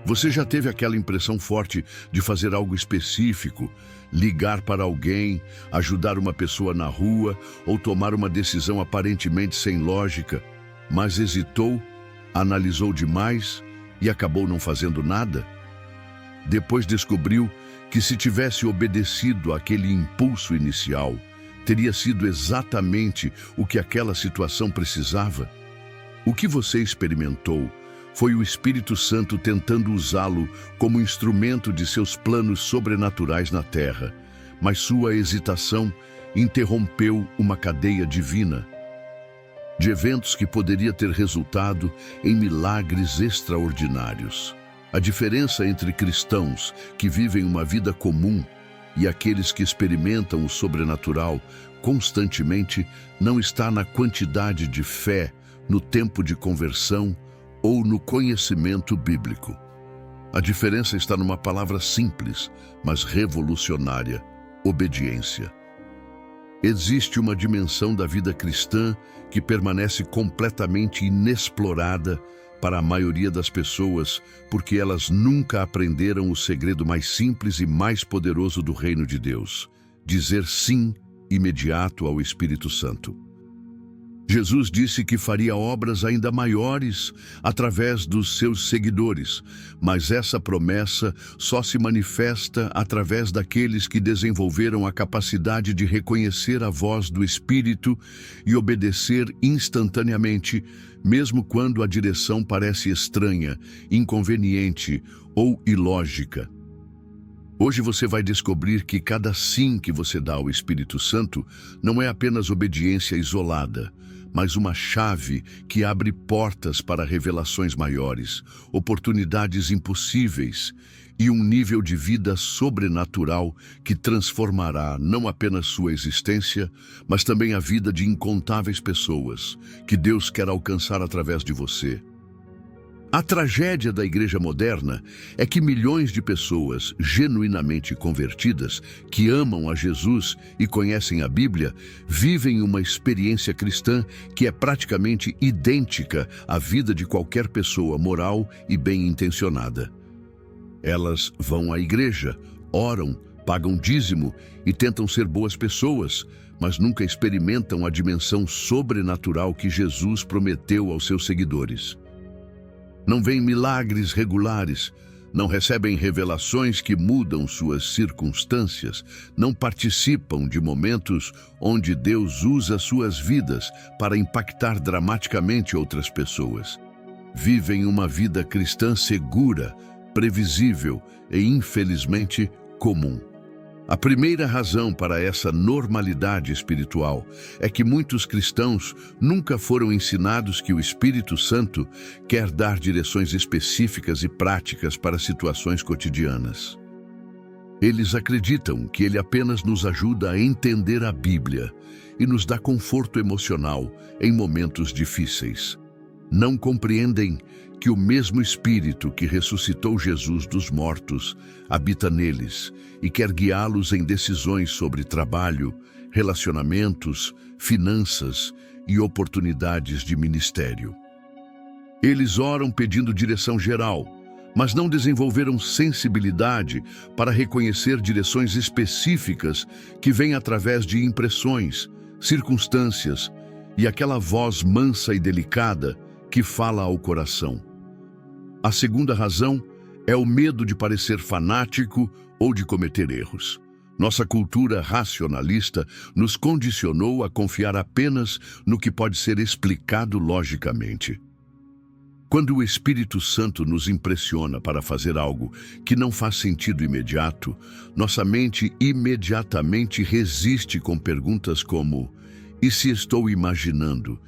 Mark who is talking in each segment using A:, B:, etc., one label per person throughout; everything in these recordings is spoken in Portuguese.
A: Você já teve aquela impressão forte de fazer algo específico, ligar para alguém, ajudar uma pessoa na rua ou tomar uma decisão aparentemente sem lógica, mas hesitou, analisou demais e acabou não fazendo nada? Depois descobriu que se tivesse obedecido àquele impulso inicial, teria sido exatamente o que aquela situação precisava? O que você experimentou foi o Espírito Santo tentando usá-lo como instrumento de seus planos sobrenaturais na Terra, mas sua hesitação interrompeu uma cadeia divina de eventos que poderia ter resultado em milagres extraordinários. A diferença entre cristãos que vivem uma vida comum e aqueles que experimentam o sobrenatural constantemente não está na quantidade de fé, no tempo de conversão ou no conhecimento bíblico. A diferença está numa palavra simples, mas revolucionária: obediência. Existe uma dimensão da vida cristã que permanece completamente inexplorada para a maioria das pessoas, porque elas nunca aprenderam o segredo mais simples e mais poderoso do reino de Deus: dizer sim imediato ao Espírito Santo. Jesus disse que faria obras ainda maiores através dos seus seguidores, mas essa promessa só se manifesta através daqueles que desenvolveram a capacidade de reconhecer a voz do Espírito e obedecer instantaneamente, mesmo quando a direção parece estranha, inconveniente ou ilógica. Hoje você vai descobrir que cada sim que você dá ao Espírito Santo não é apenas obediência isolada, mas uma chave que abre portas para revelações maiores, oportunidades impossíveis e um nível de vida sobrenatural que transformará não apenas sua existência, mas também a vida de incontáveis pessoas que Deus quer alcançar através de você. A tragédia da igreja moderna é que milhões de pessoas genuinamente convertidas, que amam a Jesus e conhecem a Bíblia, vivem uma experiência cristã que é praticamente idêntica à vida de qualquer pessoa moral e bem-intencionada. Elas vão à igreja, oram, pagam dízimo e tentam ser boas pessoas, mas nunca experimentam a dimensão sobrenatural que Jesus prometeu aos seus seguidores. Não veem milagres regulares, não recebem revelações que mudam suas circunstâncias, não participam de momentos onde Deus usa suas vidas para impactar dramaticamente outras pessoas. Vivem uma vida cristã segura, previsível e, infelizmente, comum. A primeira razão para essa normalidade espiritual é que muitos cristãos nunca foram ensinados que o Espírito Santo quer dar direções específicas e práticas para situações cotidianas. Eles acreditam que ele apenas nos ajuda a entender a Bíblia e nos dá conforto emocional em momentos difíceis. Não compreendem que o mesmo Espírito que ressuscitou Jesus dos mortos habita neles e quer guiá-los em decisões sobre trabalho, relacionamentos, finanças e oportunidades de ministério. Eles oram pedindo direção geral, mas não desenvolveram sensibilidade para reconhecer direções específicas que vêm através de impressões, circunstâncias e aquela voz mansa e delicada que fala ao coração. A segunda razão é o medo de parecer fanático ou de cometer erros. Nossa cultura racionalista nos condicionou a confiar apenas no que pode ser explicado logicamente. Quando o Espírito Santo nos impressiona para fazer algo que não faz sentido imediato, nossa mente imediatamente resiste com perguntas como: e se estou imaginando?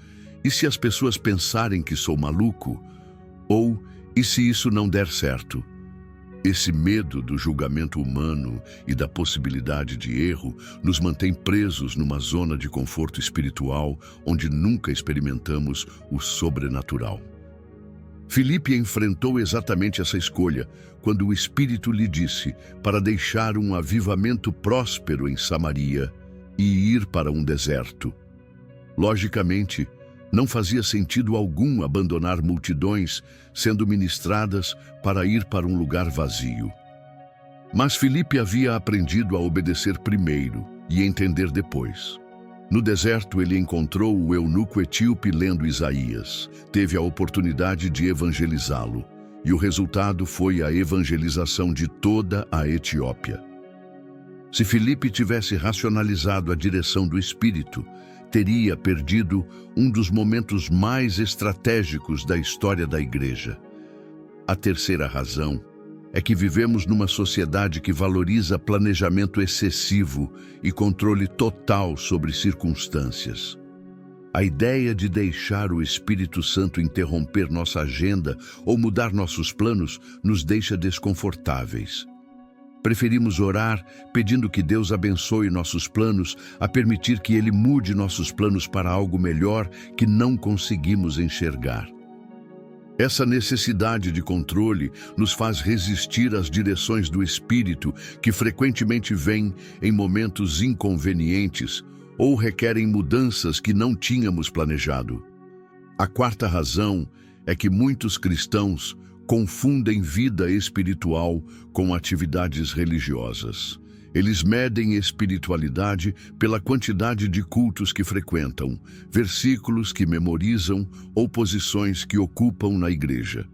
A: E se as pessoas pensarem que sou maluco? Ou, e se isso não der certo? Esse medo do julgamento humano e da possibilidade de erro nos mantém presos numa zona de conforto espiritual onde nunca experimentamos o sobrenatural. Filipe enfrentou exatamente essa escolha quando o Espírito lhe disse para deixar um avivamento próspero em Samaria e ir para um deserto. Logicamente, Não fazia sentido algum abandonar multidões sendo ministradas para ir para um lugar vazio. Mas Filipe havia aprendido a obedecer primeiro e entender depois. No deserto, ele encontrou o eunuco etíope lendo Isaías. Teve a oportunidade de evangelizá-lo, e o resultado foi a evangelização de toda a Etiópia. Se Filipe tivesse racionalizado a direção do Espírito, teria perdido um dos momentos mais estratégicos da história da Igreja. A terceira razão é que vivemos numa sociedade que valoriza planejamento excessivo e controle total sobre circunstâncias. A ideia de deixar o Espírito Santo interromper nossa agenda ou mudar nossos planos nos deixa desconfortáveis. Preferimos orar pedindo que Deus abençoe nossos planos a permitir que Ele mude nossos planos para algo melhor que não conseguimos enxergar. Essa necessidade de controle nos faz resistir às direções do Espírito que frequentemente vêm em momentos inconvenientes ou requerem mudanças que não tínhamos planejado. A quarta razão é que muitos cristãos confundem vida espiritual com atividades religiosas. Eles medem espiritualidade pela quantidade de cultos que frequentam, versículos que memorizam ou posições que ocupam na igreja.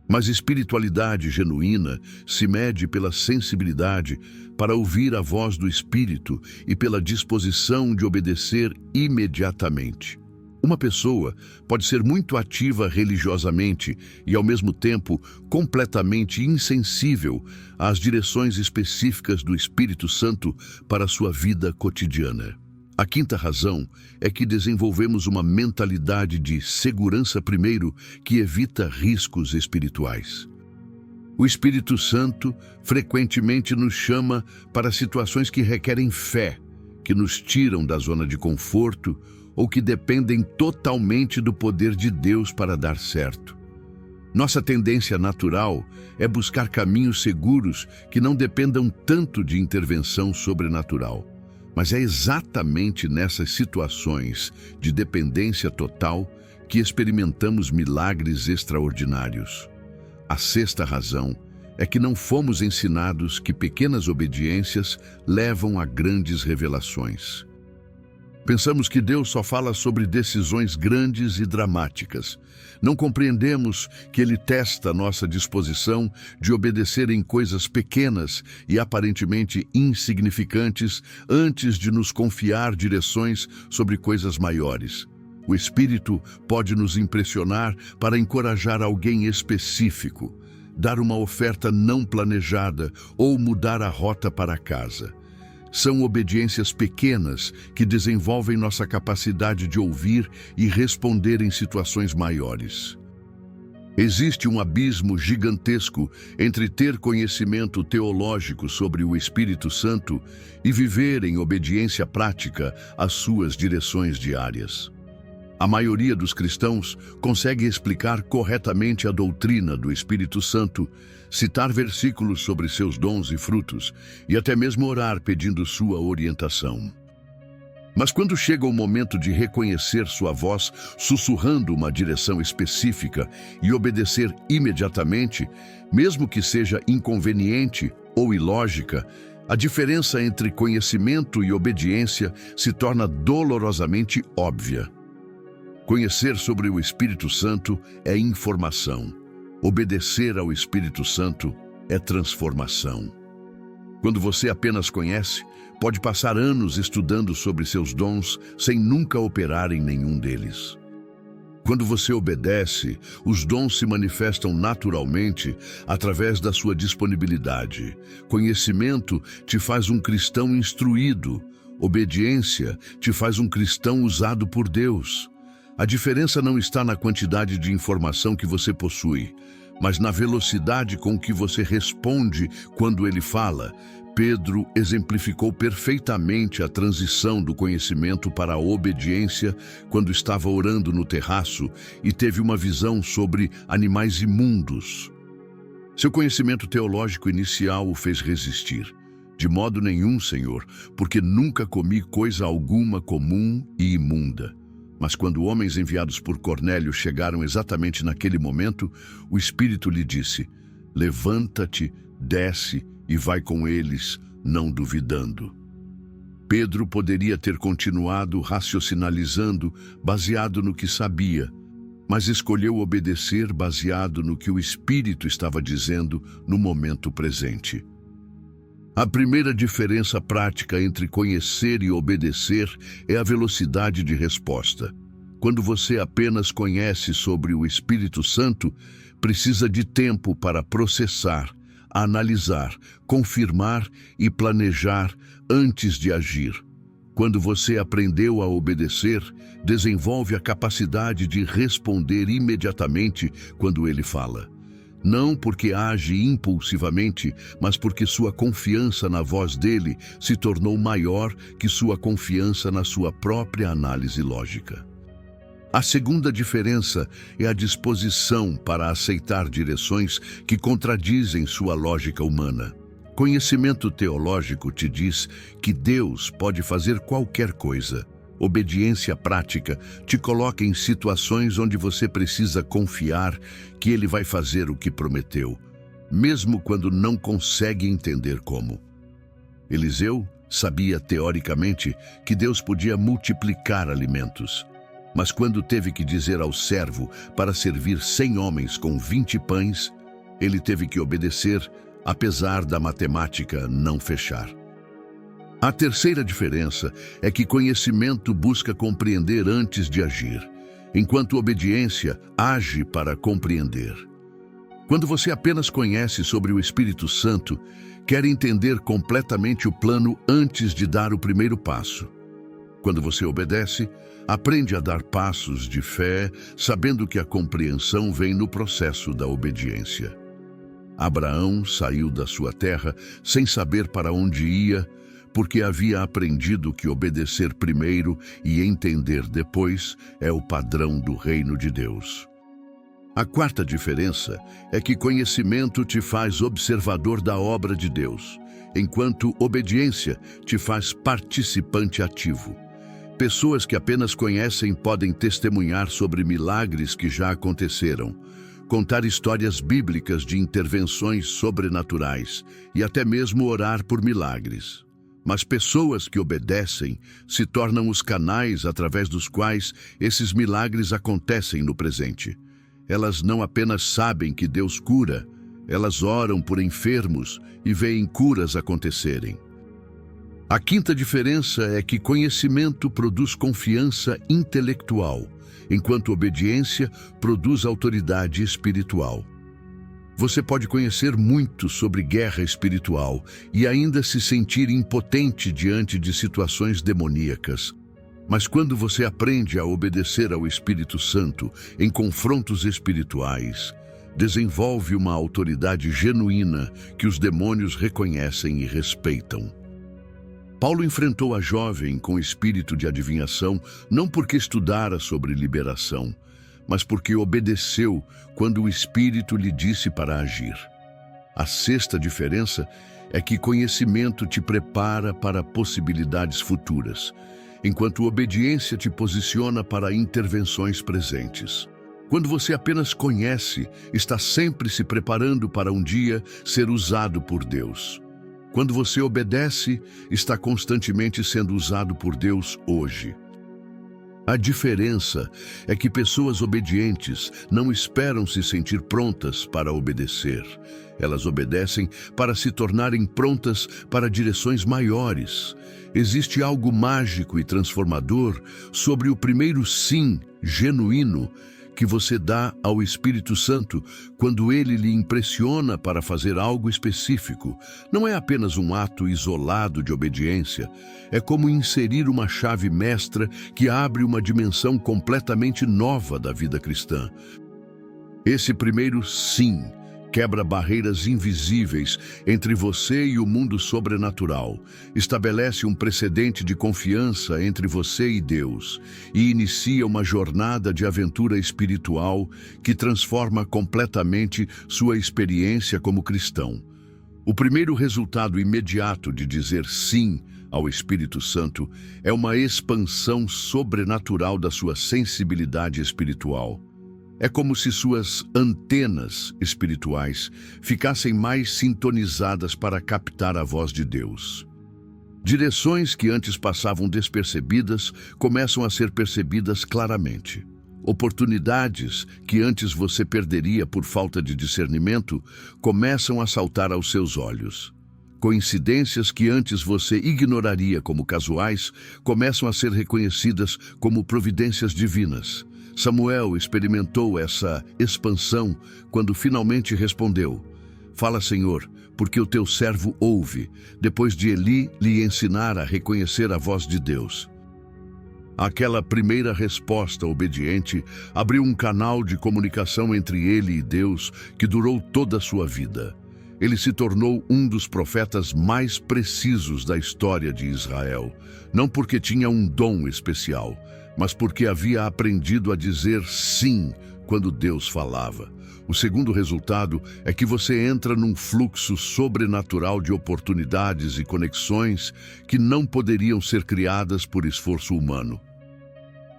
A: Mas espiritualidade genuína se mede pela sensibilidade para ouvir a voz do Espírito e pela disposição de obedecer imediatamente. Uma pessoa pode ser muito ativa religiosamente e, ao mesmo tempo, completamente insensível às direções específicas do Espírito Santo para a sua vida cotidiana. A quinta razão é que desenvolvemos uma mentalidade de segurança primeiro que evita riscos espirituais. O Espírito Santo frequentemente nos chama para situações que requerem fé, que nos tiram da zona de conforto ou que dependem totalmente do poder de Deus para dar certo. Nossa tendência natural é buscar caminhos seguros que não dependam tanto de intervenção sobrenatural. Mas é exatamente nessas situações de dependência total que experimentamos milagres extraordinários. A sexta razão é que não fomos ensinados que pequenas obediências levam a grandes revelações. Pensamos que Deus só fala sobre decisões grandes e dramáticas. Não compreendemos que Ele testa nossa disposição de obedecer em coisas pequenas e aparentemente insignificantes antes de nos confiar direções sobre coisas maiores. O Espírito pode nos impressionar para encorajar alguém específico, dar uma oferta não planejada ou mudar a rota para casa. São obediências pequenas que desenvolvem nossa capacidade de ouvir e responder em situações maiores. Existe um abismo gigantesco entre ter conhecimento teológico sobre o Espírito Santo e viver em obediência prática às suas direções diárias. A maioria dos cristãos consegue explicar corretamente a doutrina do Espírito Santo, citar versículos sobre seus dons e frutos e até mesmo orar pedindo sua orientação. Mas quando chega o momento de reconhecer sua voz sussurrando uma direção específica e obedecer imediatamente, mesmo que seja inconveniente ou ilógica, a diferença entre conhecimento e obediência se torna dolorosamente óbvia. Conhecer sobre o Espírito Santo é informação. Obedecer ao Espírito Santo é transformação. Quando você apenas conhece, pode passar anos estudando sobre seus dons sem nunca operar em nenhum deles. Quando você obedece, os dons se manifestam naturalmente através da sua disponibilidade. Conhecimento te faz um cristão instruído. Obediência te faz um cristão usado por Deus. A diferença não está na quantidade de informação que você possui, mas na velocidade com que você responde quando ele fala. Pedro exemplificou perfeitamente a transição do conhecimento para a obediência quando estava orando no terraço e teve uma visão sobre animais imundos. Seu conhecimento teológico inicial o fez resistir. De modo nenhum, Senhor, porque nunca comi coisa alguma comum e imunda. Mas quando homens enviados por Cornélio chegaram exatamente naquele momento, o Espírito lhe disse: levanta-te, desce e vai com eles, não duvidando. Pedro poderia ter continuado raciocinalizando, baseado no que sabia, mas escolheu obedecer baseado no que o Espírito estava dizendo no momento presente. A primeira diferença prática entre conhecer e obedecer é a velocidade de resposta. Quando você apenas conhece sobre o Espírito Santo, precisa de tempo para processar, analisar, confirmar e planejar antes de agir. Quando você aprendeu a obedecer, desenvolve a capacidade de responder imediatamente quando ele fala. Não porque age impulsivamente, mas porque sua confiança na voz dele se tornou maior que sua confiança na sua própria análise lógica. A segunda diferença é a disposição para aceitar direções que contradizem sua lógica humana. Conhecimento teológico te diz que Deus pode fazer qualquer coisa. Obediência prática te coloca em situações onde você precisa confiar que Ele vai fazer o que prometeu, mesmo quando não consegue entender como. Eliseu sabia teoricamente que Deus podia multiplicar alimentos, mas quando teve que dizer ao servo para servir 100 homens com 20 pães, ele teve que obedecer, apesar da matemática não fechar. A terceira diferença é que conhecimento busca compreender antes de agir, enquanto obediência age para compreender. Quando você apenas conhece sobre o Espírito Santo, quer entender completamente o plano antes de dar o primeiro passo. Quando você obedece, aprende a dar passos de fé, sabendo que a compreensão vem no processo da obediência. Abraão saiu da sua terra sem saber para onde ia, porque havia aprendido que obedecer primeiro e entender depois é o padrão do reino de Deus. A quarta diferença é que conhecimento te faz observador da obra de Deus, enquanto obediência te faz participante ativo. Pessoas que apenas conhecem podem testemunhar sobre milagres que já aconteceram, contar histórias bíblicas de intervenções sobrenaturais e até mesmo orar por milagres. Mas pessoas que obedecem se tornam os canais através dos quais esses milagres acontecem no presente. Elas não apenas sabem que Deus cura, elas oram por enfermos e veem curas acontecerem. A quinta diferença é que conhecimento produz confiança intelectual, enquanto obediência produz autoridade espiritual. Você pode conhecer muito sobre guerra espiritual e ainda se sentir impotente diante de situações demoníacas. Mas quando você aprende a obedecer ao Espírito Santo em confrontos espirituais, desenvolve uma autoridade genuína que os demônios reconhecem e respeitam. Paulo enfrentou a jovem com espírito de adivinhação não porque estudara sobre liberação, mas porque obedeceu quando o Espírito lhe disse para agir. A sexta diferença é que conhecimento te prepara para possibilidades futuras, enquanto obediência te posiciona para intervenções presentes. Quando você apenas conhece, está sempre se preparando para um dia ser usado por Deus. Quando você obedece, está constantemente sendo usado por Deus hoje. A diferença é que pessoas obedientes não esperam se sentir prontas para obedecer. Elas obedecem para se tornarem prontas para direções maiores. Existe algo mágico e transformador sobre o primeiro sim genuíno que você dá ao Espírito Santo quando ele lhe impressiona para fazer algo específico. Não é apenas um ato isolado de obediência, é como inserir uma chave mestra que abre uma dimensão completamente nova da vida cristã. Esse primeiro sim quebra barreiras invisíveis entre você e o mundo sobrenatural, estabelece um precedente de confiança entre você e Deus e inicia uma jornada de aventura espiritual que transforma completamente sua experiência como cristão. O primeiro resultado imediato de dizer sim ao Espírito Santo é uma expansão sobrenatural da sua sensibilidade espiritual. É como se suas antenas espirituais ficassem mais sintonizadas para captar a voz de Deus. Direções que antes passavam despercebidas começam a ser percebidas claramente. Oportunidades que antes você perderia por falta de discernimento começam a saltar aos seus olhos. Coincidências que antes você ignoraria como casuais começam a ser reconhecidas como providências divinas. Samuel experimentou essa expansão quando finalmente respondeu: "Fala, Senhor, porque o teu servo ouve", depois de Eli lhe ensinar a reconhecer a voz de Deus. Aquela primeira resposta obediente abriu um canal de comunicação entre ele e Deus que durou toda a sua vida. Ele se tornou um dos profetas mais precisos da história de Israel, não porque tinha um dom especial, mas porque havia aprendido a dizer sim quando Deus falava. O segundo resultado é que você entra num fluxo sobrenatural de oportunidades e conexões que não poderiam ser criadas por esforço humano.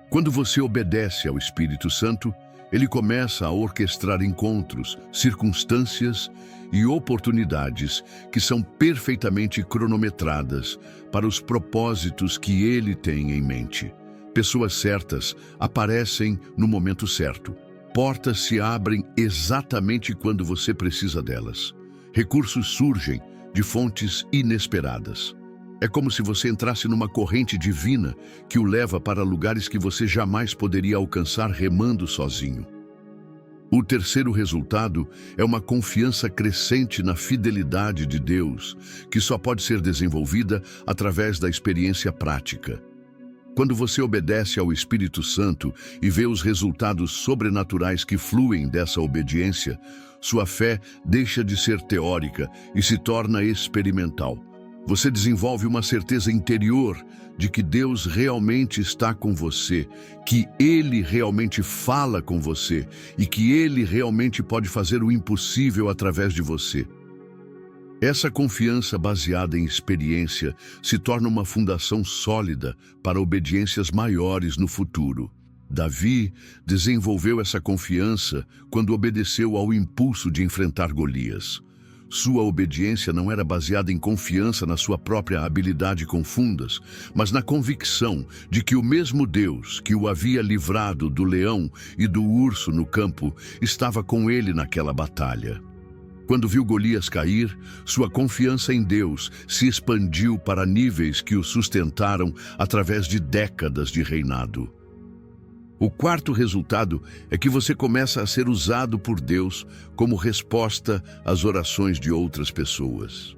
A: Quando você obedece ao Espírito Santo, ele começa a orquestrar encontros, circunstâncias e oportunidades que são perfeitamente cronometradas para os propósitos que ele tem em mente. Pessoas certas aparecem no momento certo. Portas se abrem exatamente quando você precisa delas. Recursos surgem de fontes inesperadas. É como se você entrasse numa corrente divina que o leva para lugares que você jamais poderia alcançar remando sozinho. O terceiro resultado é uma confiança crescente na fidelidade de Deus, que só pode ser desenvolvida através da experiência prática. Quando você obedece ao Espírito Santo e vê os resultados sobrenaturais que fluem dessa obediência, sua fé deixa de ser teórica e se torna experimental. Você desenvolve uma certeza interior de que Deus realmente está com você, que Ele realmente fala com você e que Ele realmente pode fazer o impossível através de você. Essa confiança baseada em experiência se torna uma fundação sólida para obediências maiores no futuro. Davi desenvolveu essa confiança quando obedeceu ao impulso de enfrentar Golias. Sua obediência não era baseada em confiança na sua própria habilidade com fundas, mas na convicção de que o mesmo Deus que o havia livrado do leão e do urso no campo estava com ele naquela batalha. Quando viu Golias cair, sua confiança em Deus se expandiu para níveis que o sustentaram através de décadas de reinado. O quarto resultado é que você começa a ser usado por Deus como resposta às orações de outras pessoas.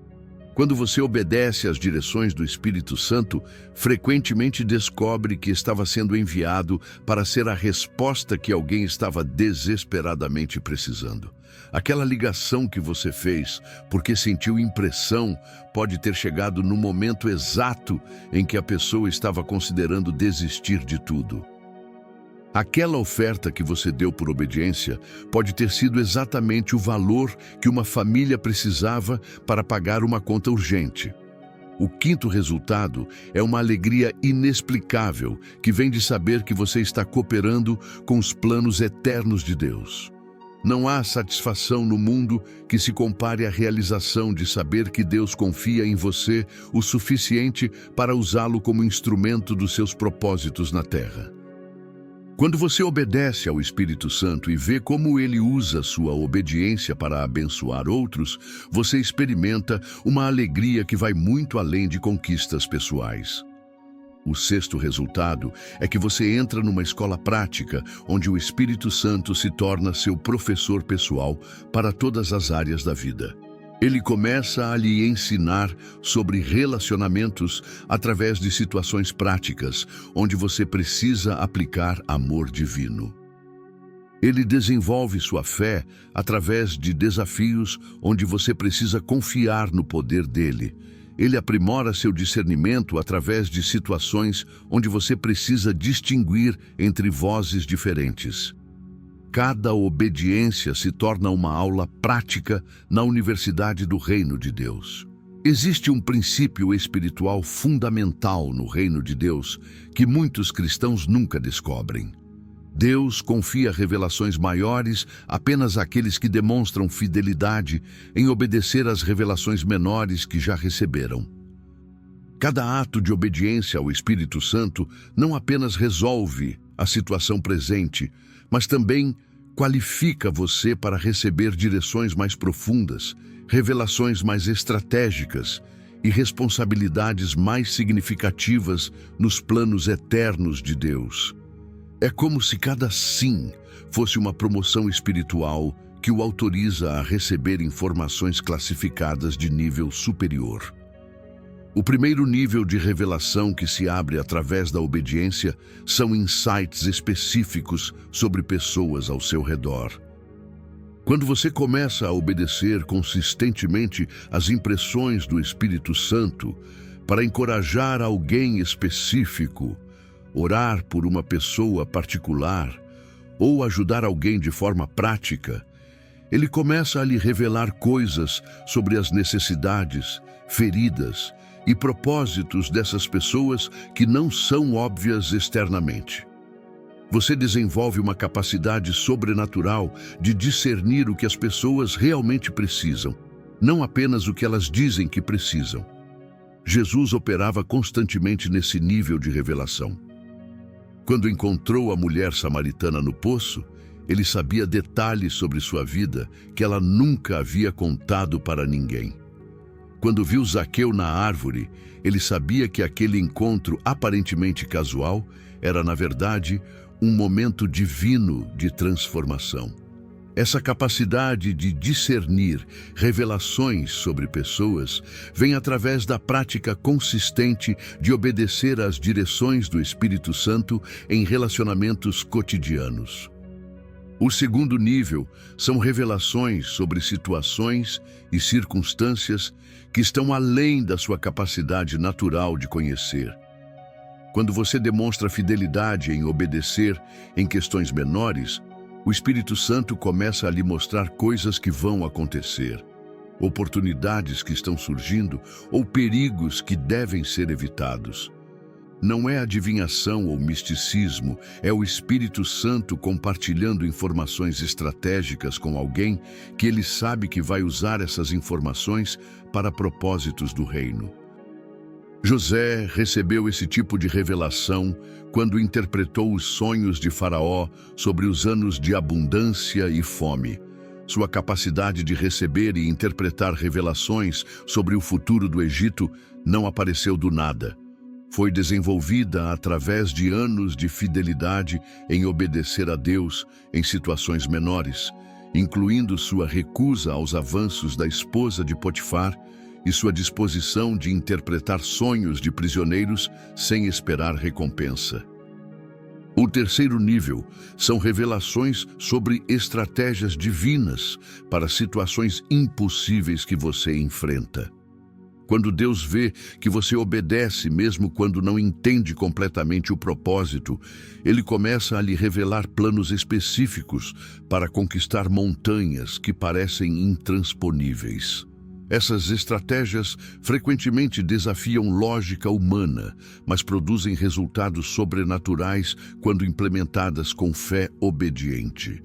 A: Quando você obedece às direções do Espírito Santo, frequentemente descobre que estava sendo enviado para ser a resposta que alguém estava desesperadamente precisando. Aquela ligação que você fez porque sentiu impressão pode ter chegado no momento exato em que a pessoa estava considerando desistir de tudo. Aquela oferta que você deu por obediência pode ter sido exatamente o valor que uma família precisava para pagar uma conta urgente. O quinto resultado é uma alegria inexplicável que vem de saber que você está cooperando com os planos eternos de Deus. Não há satisfação no mundo que se compare à realização de saber que Deus confia em você o suficiente para usá-lo como instrumento dos seus propósitos na terra. Quando você obedece ao Espírito Santo e vê como ele usa sua obediência para abençoar outros, você experimenta uma alegria que vai muito além de conquistas pessoais. O sexto resultado é que você entra numa escola prática, onde o Espírito Santo se torna seu professor pessoal para todas as áreas da vida. Ele começa a lhe ensinar sobre relacionamentos através de situações práticas, onde você precisa aplicar amor divino. Ele desenvolve sua fé através de desafios onde você precisa confiar no poder dele. Ele aprimora seu discernimento através de situações onde você precisa distinguir entre vozes diferentes. Cada obediência se torna uma aula prática na Universidade do Reino de Deus. Existe um princípio espiritual fundamental no reino de Deus que muitos cristãos nunca descobrem. Deus confia revelações maiores apenas àqueles que demonstram fidelidade em obedecer às revelações menores que já receberam. Cada ato de obediência ao Espírito Santo não apenas resolve a situação presente, mas também qualifica você para receber direções mais profundas, revelações mais estratégicas e responsabilidades mais significativas nos planos eternos de Deus. É como se cada sim fosse uma promoção espiritual que o autoriza a receber informações classificadas de nível superior. O primeiro nível de revelação que se abre através da obediência são insights específicos sobre pessoas ao seu redor. Quando você começa a obedecer consistentemente às impressões do Espírito Santo para encorajar alguém específico, orar por uma pessoa particular ou ajudar alguém de forma prática, ele começa a lhe revelar coisas sobre as necessidades, feridas e propósitos dessas pessoas que não são óbvias externamente. Você desenvolve uma capacidade sobrenatural de discernir o que as pessoas realmente precisam, não apenas o que elas dizem que precisam. Jesus operava constantemente nesse nível de revelação. Quando encontrou a mulher samaritana no poço, ele sabia detalhes sobre sua vida que ela nunca havia contado para ninguém. Quando viu Zaqueu na árvore, ele sabia que aquele encontro aparentemente casual era, na verdade, um momento divino de transformação. Essa capacidade de discernir revelações sobre pessoas vem através da prática consistente de obedecer às direções do Espírito Santo em relacionamentos cotidianos. O segundo nível são revelações sobre situações e circunstâncias que estão além da sua capacidade natural de conhecer. Quando você demonstra fidelidade em obedecer em questões menores, o Espírito Santo começa a lhe mostrar coisas que vão acontecer, oportunidades que estão surgindo ou perigos que devem ser evitados. Não é adivinhação ou misticismo, é o Espírito Santo compartilhando informações estratégicas com alguém que ele sabe que vai usar essas informações para propósitos do reino. José recebeu esse tipo de revelação quando interpretou os sonhos de Faraó sobre os anos de abundância e fome. Sua capacidade de receber e interpretar revelações sobre o futuro do Egito não apareceu do nada. Foi desenvolvida através de anos de fidelidade em obedecer a Deus em situações menores, incluindo sua recusa aos avanços da esposa de Potifar e sua disposição de interpretar sonhos de prisioneiros sem esperar recompensa. O terceiro nível são revelações sobre estratégias divinas para situações impossíveis que você enfrenta. Quando Deus vê que você obedece mesmo quando não entende completamente o propósito, Ele começa a lhe revelar planos específicos para conquistar montanhas que parecem intransponíveis. Essas estratégias frequentemente desafiam lógica humana, mas produzem resultados sobrenaturais quando implementadas com fé obediente.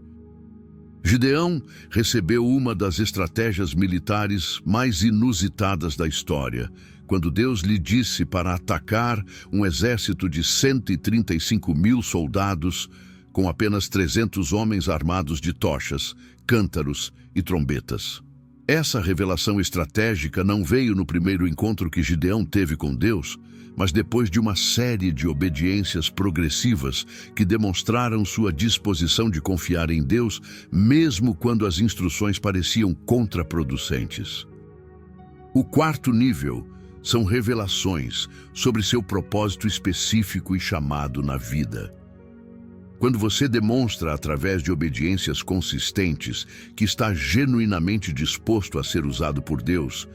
A: Gideão recebeu uma das estratégias militares mais inusitadas da história, quando Deus lhe disse para atacar um exército de 135.000 soldados com apenas 300 homens armados de tochas, cântaros e trombetas. Essa revelação estratégica não veio no primeiro encontro que Gideão teve com Deus, mas depois de uma série de obediências progressivas que demonstraram sua disposição de confiar em Deus, mesmo quando as instruções pareciam contraproducentes. O quarto nível são revelações sobre seu propósito específico e chamado na vida. Quando você demonstra através de obediências consistentes que está genuinamente disposto a ser usado por Deus,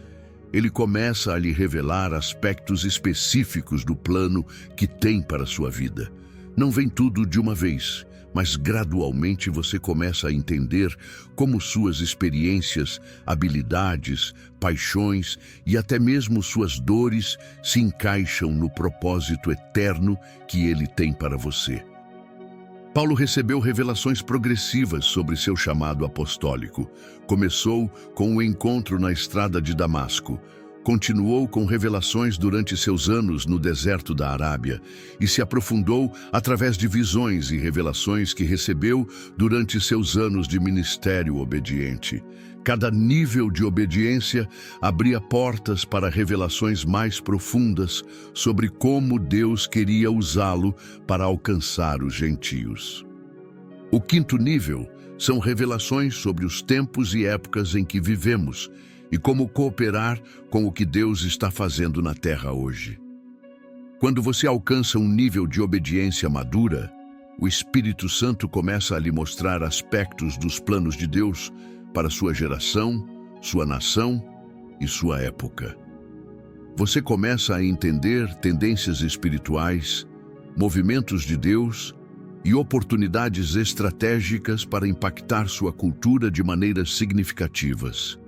A: Ele começa a lhe revelar aspectos específicos do plano que tem para a sua vida. Não vem tudo de uma vez, mas gradualmente você começa a entender como suas experiências, habilidades, paixões e até mesmo suas dores se encaixam no propósito eterno que ele tem para você. Paulo recebeu revelações progressivas sobre seu chamado apostólico. Começou com o encontro na estrada de Damasco, continuou com revelações durante seus anos no deserto da Arábia e se aprofundou através de visões e revelações que recebeu durante seus anos de ministério obediente. Cada nível de obediência abria portas para revelações mais profundas sobre como Deus queria usá-lo para alcançar os gentios. O quinto nível são revelações sobre os tempos e épocas em que vivemos e como cooperar com o que Deus está fazendo na terra hoje. Quando você alcança um nível de obediência madura, o Espírito Santo começa a lhe mostrar aspectos dos planos de Deus para sua geração, sua nação e sua época. Você começa a entender tendências espirituais, movimentos de Deus e oportunidades estratégicas para impactar sua cultura de maneiras significativas.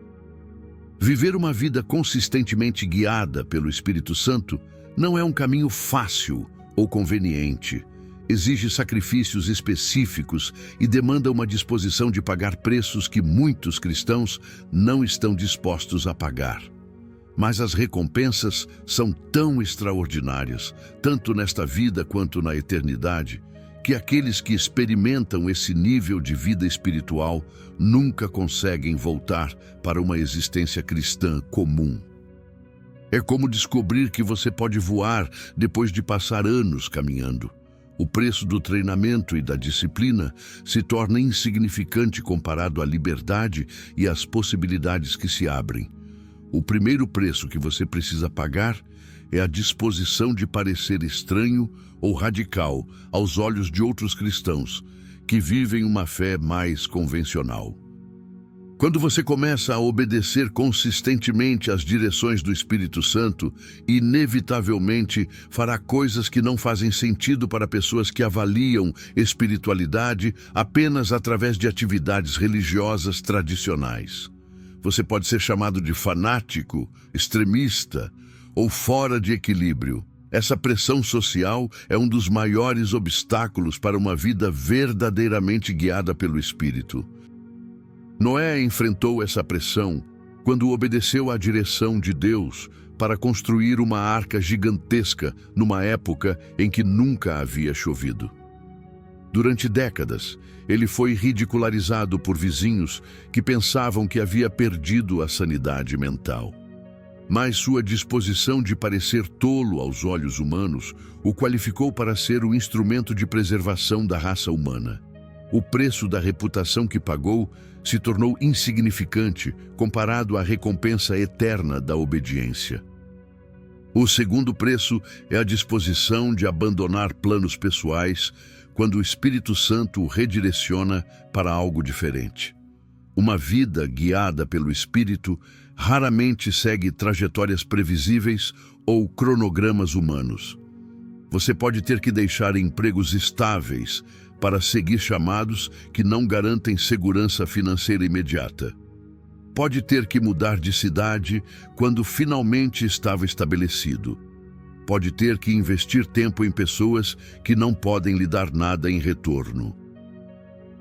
A: Viver uma vida consistentemente guiada pelo Espírito Santo não é um caminho fácil ou conveniente. Exige sacrifícios específicos e demanda uma disposição de pagar preços que muitos cristãos não estão dispostos a pagar. Mas as recompensas são tão extraordinárias, tanto nesta vida quanto na eternidade, que aqueles que experimentam esse nível de vida espiritual nunca conseguem voltar para uma existência cristã comum. É como descobrir que você pode voar depois de passar anos caminhando. O preço do treinamento e da disciplina se torna insignificante comparado à liberdade e às possibilidades que se abrem. O primeiro preço que você precisa pagar é a disposição de parecer estranho ou radical aos olhos de outros cristãos que vivem uma fé mais convencional. Quando você começa a obedecer consistentemente às direções do Espírito Santo, inevitavelmente fará coisas que não fazem sentido para pessoas que avaliam espiritualidade apenas através de atividades religiosas tradicionais. Você pode ser chamado de fanático, extremista ou fora de equilíbrio. Essa pressão social é um dos maiores obstáculos para uma vida verdadeiramente guiada pelo Espírito. Noé enfrentou essa pressão quando obedeceu à direção de Deus para construir uma arca gigantesca numa época em que nunca havia chovido. Durante décadas, ele foi ridicularizado por vizinhos que pensavam que havia perdido a sanidade mental. Mas sua disposição de parecer tolo aos olhos humanos o qualificou para ser o instrumento de preservação da raça humana. O preço da reputação que pagou se tornou insignificante comparado à recompensa eterna da obediência. O segundo preço é a disposição de abandonar planos pessoais quando o Espírito Santo o redireciona para algo diferente. Uma vida guiada pelo Espírito raramente segue trajetórias previsíveis ou cronogramas humanos. Você pode ter que deixar empregos estáveis para seguir chamados que não garantem segurança financeira imediata. Pode ter que mudar de cidade quando finalmente estava estabelecido. Pode ter que investir tempo em pessoas que não podem lhe dar nada em retorno.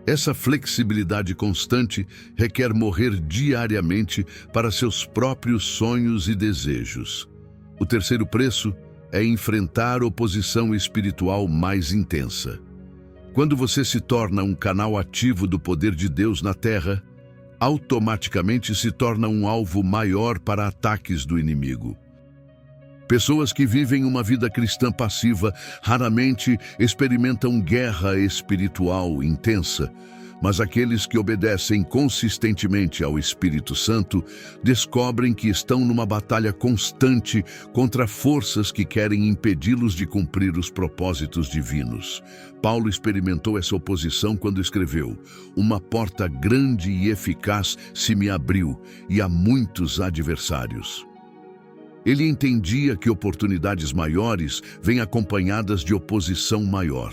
A: Essa flexibilidade constante requer morrer diariamente para seus próprios sonhos e desejos. O terceiro preço é enfrentar oposição espiritual mais intensa. Quando você se torna um canal ativo do poder de Deus na Terra, automaticamente se torna um alvo maior para ataques do inimigo. Pessoas que vivem uma vida cristã passiva raramente experimentam guerra espiritual intensa, mas aqueles que obedecem consistentemente ao Espírito Santo descobrem que estão numa batalha constante contra forças que querem impedi-los de cumprir os propósitos divinos. Paulo experimentou essa oposição quando escreveu: "Uma porta grande e eficaz se me abriu, e há muitos adversários." Ele entendia que oportunidades maiores vêm acompanhadas de oposição maior.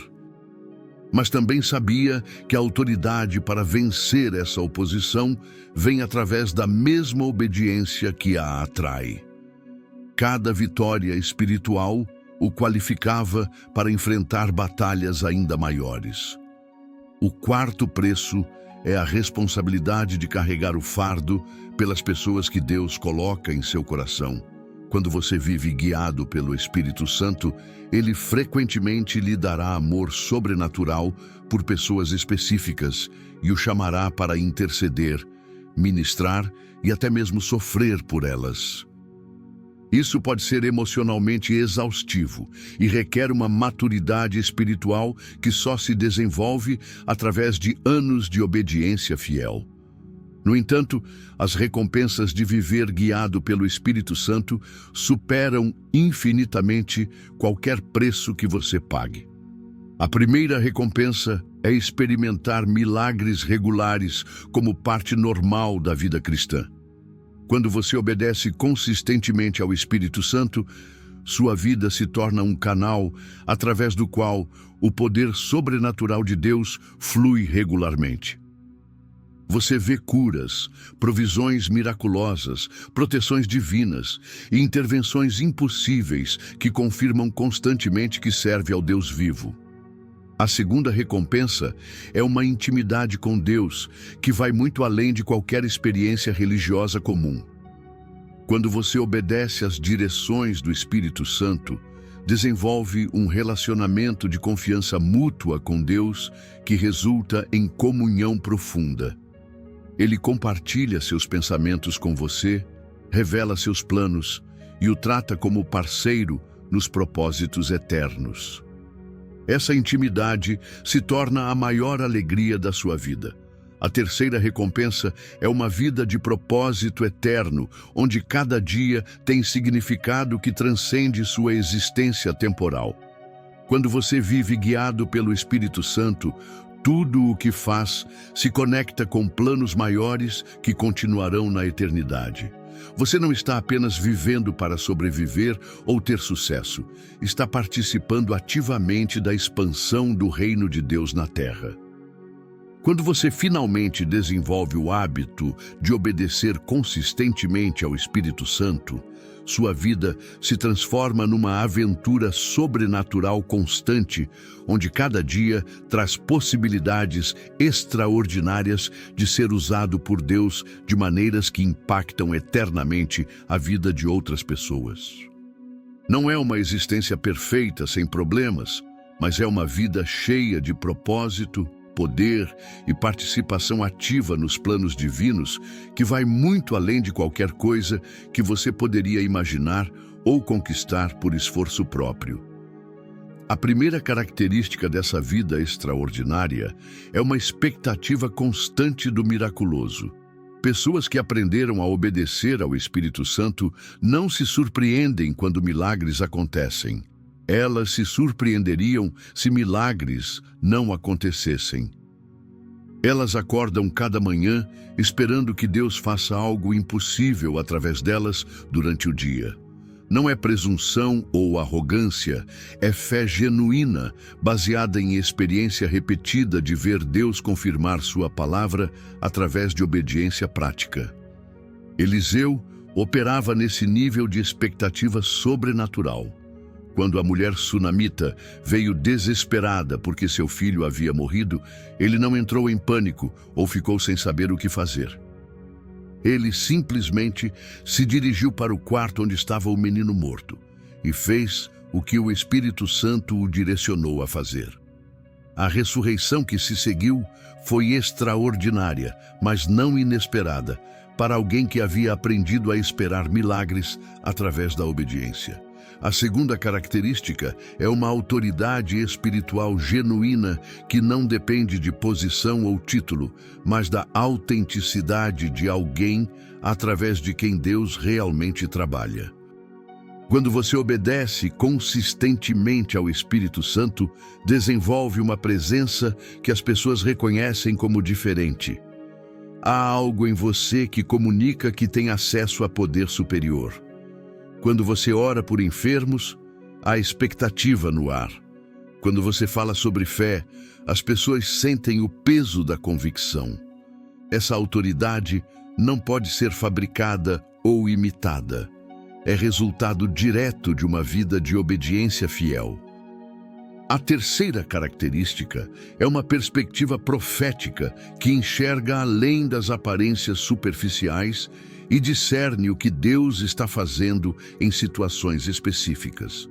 A: Mas também sabia que a autoridade para vencer essa oposição vem através da mesma obediência que a atrai. Cada vitória espiritual o qualificava para enfrentar batalhas ainda maiores. O quarto preço é a responsabilidade de carregar o fardo pelas pessoas que Deus coloca em seu coração. Quando você vive guiado pelo Espírito Santo, Ele frequentemente lhe dará amor sobrenatural por pessoas específicas e o chamará para interceder, ministrar e até mesmo sofrer por elas. Isso pode ser emocionalmente exaustivo e requer uma maturidade espiritual que só se desenvolve através de anos de obediência fiel. No entanto, as recompensas de viver guiado pelo Espírito Santo superam infinitamente qualquer preço que você pague. A primeira recompensa é experimentar milagres regulares como parte normal da vida cristã. Quando você obedece consistentemente ao Espírito Santo, sua vida se torna um canal através do qual o poder sobrenatural de Deus flui regularmente. Você vê curas, provisões miraculosas, proteções divinas e intervenções impossíveis que confirmam constantemente que serve ao Deus vivo. A segunda recompensa é uma intimidade com Deus que vai muito além de qualquer experiência religiosa comum. Quando você obedece às direções do Espírito Santo, desenvolve um relacionamento de confiança mútua com Deus que resulta em comunhão profunda. Ele compartilha seus pensamentos com você, revela seus planos e o trata como parceiro nos propósitos eternos. Essa intimidade se torna a maior alegria da sua vida. A terceira recompensa é uma vida de propósito eterno, onde cada dia tem significado que transcende sua existência temporal. Quando você vive guiado pelo Espírito Santo, tudo o que faz se conecta com planos maiores que continuarão na eternidade. Você não está apenas vivendo para sobreviver ou ter sucesso, está participando ativamente da expansão do reino de Deus na Terra. Quando você finalmente desenvolve o hábito de obedecer consistentemente ao Espírito Santo, sua vida se transforma numa aventura sobrenatural constante, onde cada dia traz possibilidades extraordinárias de ser usado por Deus de maneiras que impactam eternamente a vida de outras pessoas. Não é uma existência perfeita, sem problemas, mas é uma vida cheia de propósito, poder e participação ativa nos planos divinos que vai muito além de qualquer coisa que você poderia imaginar ou conquistar por esforço próprio. A primeira característica dessa vida extraordinária é uma expectativa constante do miraculoso. Pessoas que aprenderam a obedecer ao Espírito Santo não se surpreendem quando milagres acontecem. Elas se surpreenderiam se milagres não acontecessem. Elas acordam cada manhã esperando que Deus faça algo impossível através delas durante o dia. Não é presunção ou arrogância, é fé genuína, baseada em experiência repetida de ver Deus confirmar sua palavra através de obediência prática. Eliseu operava nesse nível de expectativa sobrenatural. Quando a mulher sunamita veio desesperada porque seu filho havia morrido, ele não entrou em pânico ou ficou sem saber o que fazer. Ele simplesmente se dirigiu para o quarto onde estava o menino morto e fez o que o Espírito Santo o direcionou a fazer. A ressurreição que se seguiu foi extraordinária, mas não inesperada, para alguém que havia aprendido a esperar milagres através da obediência. A segunda característica é uma autoridade espiritual genuína que não depende de posição ou título, mas da autenticidade de alguém através de quem Deus realmente trabalha. Quando você obedece consistentemente ao Espírito Santo, desenvolve uma presença que as pessoas reconhecem como diferente. Há algo em você que comunica que tem acesso a poder superior. Quando você ora por enfermos, há expectativa no ar. Quando você fala sobre fé, as pessoas sentem o peso da convicção. Essa autoridade não pode ser fabricada ou imitada. É resultado direto de uma vida de obediência fiel. A terceira característica é uma perspectiva profética que enxerga além das aparências superficiais e discerne o que Deus está fazendo em situações específicas.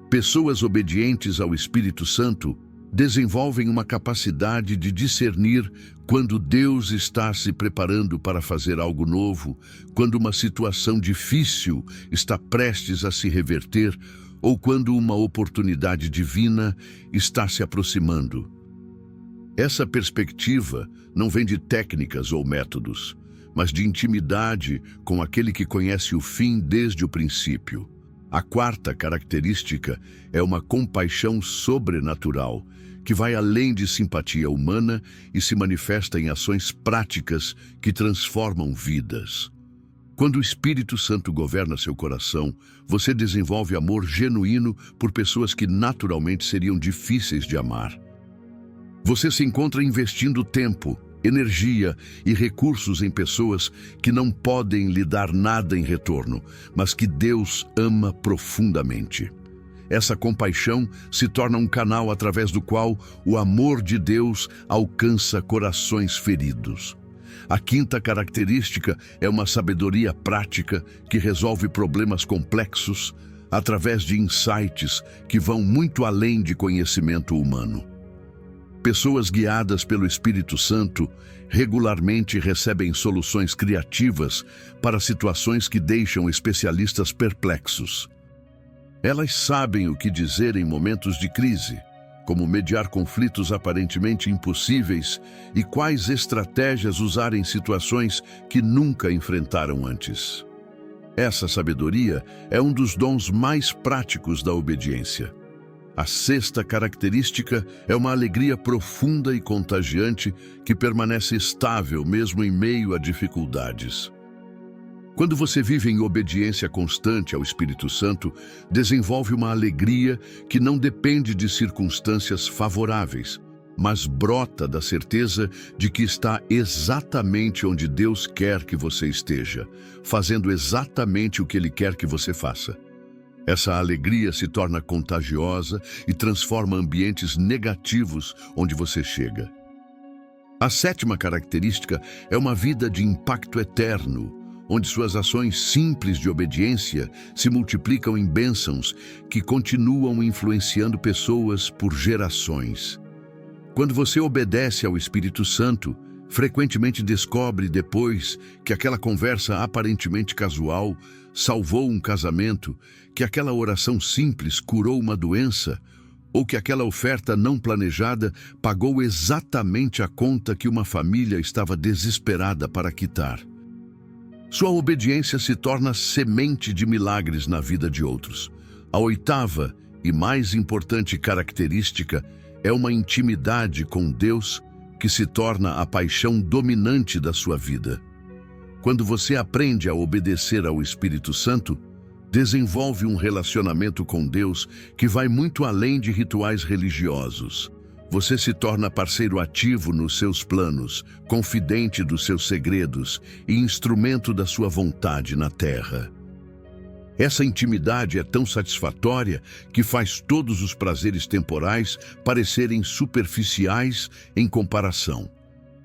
A: Pessoas obedientes ao Espírito Santo desenvolvem uma capacidade de discernir quando Deus está se preparando para fazer algo novo, quando uma situação difícil está prestes a se reverter ou quando uma oportunidade divina está se aproximando. Essa perspectiva não vem de técnicas ou métodos, mas de intimidade com aquele que conhece o fim desde o princípio. A quarta característica é uma compaixão sobrenatural, que vai além de simpatia humana e se manifesta em ações práticas que transformam vidas. Quando o Espírito Santo governa seu coração, você desenvolve amor genuíno por pessoas que naturalmente seriam difíceis de amar. Você se encontra investindo tempo, energia e recursos em pessoas que não podem lhe dar nada em retorno, mas que Deus ama profundamente. Essa compaixão se torna um canal através do qual o amor de Deus alcança corações feridos. A quinta característica é uma sabedoria prática que resolve problemas complexos através de insights que vão muito além de conhecimento humano. Pessoas guiadas pelo Espírito Santo regularmente recebem soluções criativas para situações que deixam especialistas perplexos. Elas sabem o que dizer em momentos de crise, como mediar conflitos aparentemente impossíveis e quais estratégias usar em situações que nunca enfrentaram antes. Essa sabedoria é um dos dons mais práticos da obediência. A sexta característica é uma alegria profunda e contagiante que permanece estável mesmo em meio a dificuldades. Quando você vive em obediência constante ao Espírito Santo, desenvolve uma alegria que não depende de circunstâncias favoráveis, mas brota da certeza de que está exatamente onde Deus quer que você esteja, fazendo exatamente o que Ele quer que você faça. Essa alegria se torna contagiosa e transforma ambientes negativos onde você chega. A sétima característica é uma vida de impacto eterno, onde suas ações simples de obediência se multiplicam em bênçãos que continuam influenciando pessoas por gerações. Quando você obedece ao Espírito Santo, frequentemente descobre depois que aquela conversa aparentemente casual salvou um casamento, que aquela oração simples curou uma doença, ou que aquela oferta não planejada pagou exatamente a conta que uma família estava desesperada para quitar. Sua obediência se torna semente de milagres na vida de outros. A oitava e mais importante característica é uma intimidade com Deus que se torna a paixão dominante da sua vida. Quando você aprende a obedecer ao Espírito Santo, desenvolve um relacionamento com Deus que vai muito além de rituais religiosos. Você se torna parceiro ativo nos seus planos, confidente dos seus segredos e instrumento da sua vontade na terra. Essa intimidade é tão satisfatória que faz todos os prazeres temporais parecerem superficiais em comparação.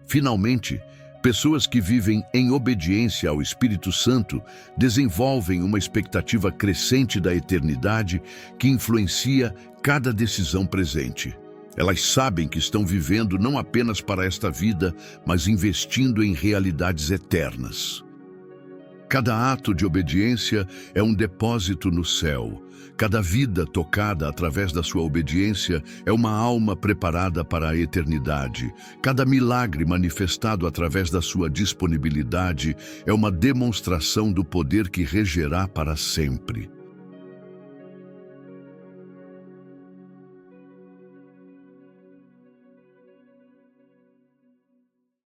A: Finalmente, pessoas que vivem em obediência ao Espírito Santo desenvolvem uma expectativa crescente da eternidade que influencia cada decisão presente. Elas sabem que estão vivendo não apenas para esta vida, mas investindo em realidades eternas. Cada ato de obediência é um depósito no céu. Cada vida tocada através da sua obediência é uma alma preparada para a eternidade. Cada milagre manifestado através da sua disponibilidade é uma demonstração do poder que regerá para sempre.